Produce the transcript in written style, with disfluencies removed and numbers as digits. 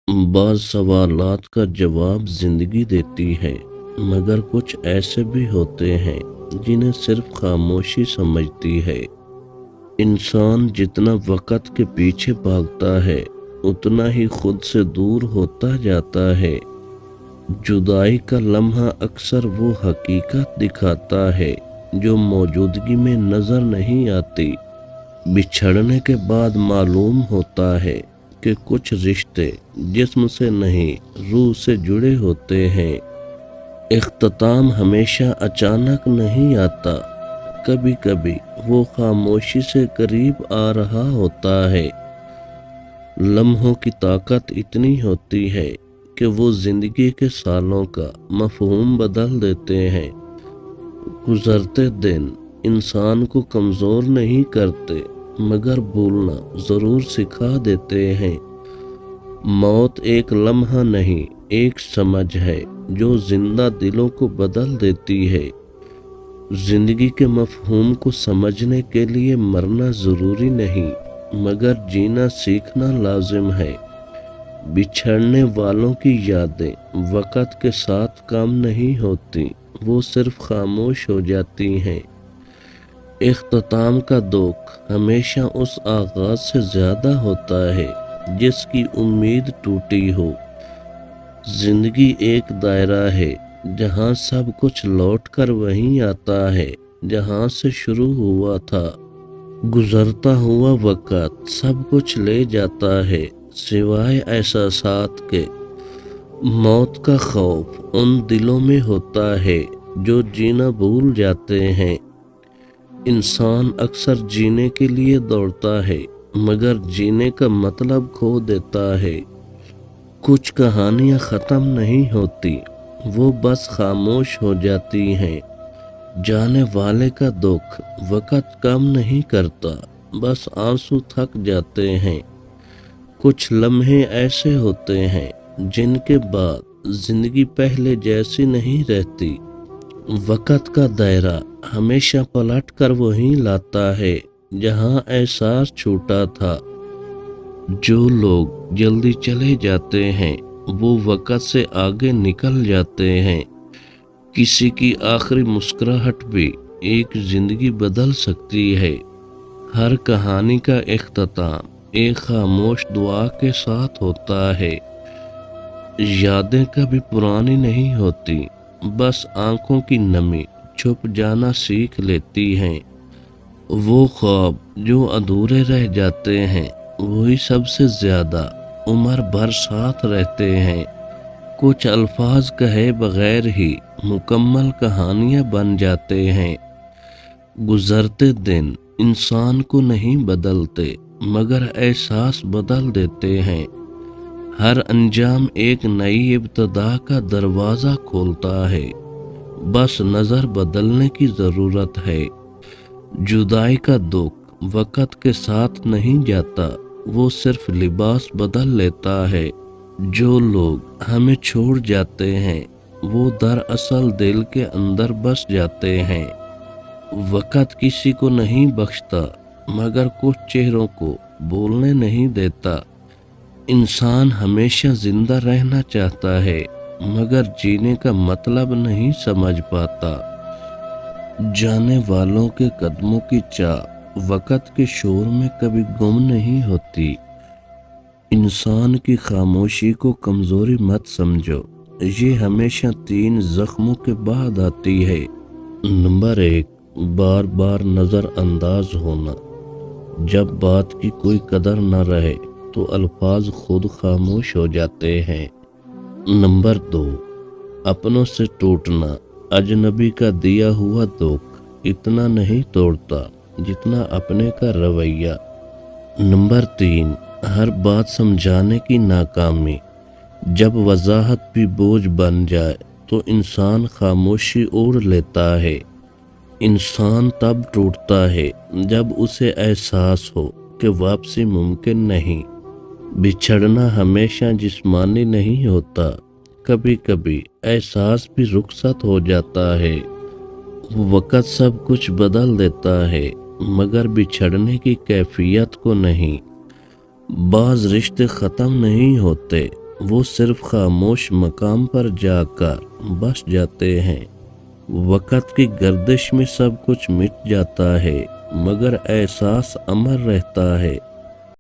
بعض सवालात का जवाब जिंदगी देती है, मगर कुछ ऐसे भी होते हैं जिन्हें सिर्फ खामोशी समझती है। इंसान जितना वक्त के पीछे भागता है, उतना ही खुद से दूर होता जाता है। जुदाई का लम्हा अक्सर वो हकीकत दिखाता है जो मौजूदगी में नजर नहीं आती। बिछड़ने के बाद मालूम होता है कि कुछ रिश्ते जिस्म से नहीं, रूह से जुड़े होते हैं। इख्तिताम हमेशा अचानक नहीं आता, कभी कभी वो खामोशी से करीब आ रहा होता है। लम्हों की ताकत इतनी होती है कि वो जिंदगी के सालों का मफहूम बदल देते हैं। गुजरते दिन इंसान को कमज़ोर नहीं करते, मगर भूलना ज़रूर सिखा देते हैं। मौत एक लम्हा नहीं, एक समझ है जो जिंदा दिलों को बदल देती है। जिंदगी के मफहूम को समझने के लिए मरना ज़रूरी नहीं, मगर जीना सीखना लाजिम है। बिछड़ने वालों की यादें वक़्त के साथ कम नहीं होती, वो सिर्फ खामोश हो जाती हैं। इख्तिताम का दुख हमेशा उस आगाज से ज़्यादा होता है जिसकी उम्मीद टूटी हो। जिंदगी एक दायरा है जहाँ सब कुछ लौट कर वहीं आता है जहाँ से शुरू हुआ था। गुजरता हुआ वक़्त सब कुछ ले जाता है सिवाय एहसासात के। मौत का खौफ उन दिलों में होता है जो जीना भूल जाते हैं। इंसान अक्सर जीने के लिए दौड़ता है, मगर जीने का मतलब खो देता है। कुछ कहानियां ख़त्म नहीं होती, वो बस खामोश हो जाती हैं। जाने वाले का दुख वक़्त कम नहीं करता, बस आंसू थक जाते हैं। कुछ लम्हे ऐसे होते हैं जिनके बाद जिंदगी पहले जैसी नहीं रहती। वक़्त का दायरा हमेशा पलट कर वहीं लाता है जहां एहसास छूटा था। जो लोग जल्दी चले जाते हैं वो वक़्त से आगे निकल जाते हैं। किसी की आखिरी मुस्कुराहट भी एक जिंदगी बदल सकती है। हर कहानी का इख्तिताम एक खामोश दुआ के साथ होता है। यादें कभी पुरानी नहीं होती, बस आंखों की नमी छुप जाना सीख लेती हैं। वो ख्वाब जो अधूरे रह जाते हैं वही सबसे ज्यादा उम्र भर साथ रहते हैं। कुछ अल्फाज कहे बगैर ही मुकम्मल कहानियां बन जाते हैं। गुजरते दिन इंसान को नहीं बदलते, मगर एहसास बदल देते हैं। हर अंजाम एक नई इब्तिदा का दरवाज़ा खोलता है, बस नज़र बदलने की ज़रूरत है। जुदाई का दुख वक़्त के साथ नहीं जाता, वो सिर्फ लिबास बदल लेता है। जो लोग हमें छोड़ जाते हैं वो दरअसल दिल के अंदर बस जाते हैं। वक़्त किसी को नहीं बख्शता, मगर कुछ चेहरों को बोलने नहीं देता। इंसान हमेशा जिंदा रहना चाहता है, मगर जीने का मतलब नहीं समझ पाता। जाने वालों के कदमों की चाह वक़्त के शोर में कभी गुम नहीं होती। इंसान की खामोशी को कमज़ोरी मत समझो, ये हमेशा 3 जख्मों के बाद आती है। नंबर 1, बार बार नज़रअंदाज होना। जब बात की कोई कदर न रहे तो अल्फाज खुद खामोश हो जाते हैं। नंबर 2, अपनों से टूटना। अजनबी का दिया हुआ दुख इतना नहीं तोड़ता जितना अपने का रवैया। नंबर 3, हर बात समझाने की नाकामी। जब वजाहत भी बोझ बन जाए तो इंसान खामोशी ओढ़ लेता है। इंसान तब टूटता है जब उसे एहसास हो कि वापसी मुमकिन नहीं। बिछड़ना हमेशा जिस्मानी नहीं होता, कभी कभी एहसास भी रुखसत हो जाता है। वक़्त सब कुछ बदल देता है, मगर बिछड़ने की कैफियत को नहीं। बाज़ रिश्ते ख़त्म नहीं होते, وہ صرف خاموش مقام پر جا کر بس جاتے ہیں۔ وقت کی گردش میں سب کچھ مٹ جاتا ہے، مگر احساس امر رہتا ہے۔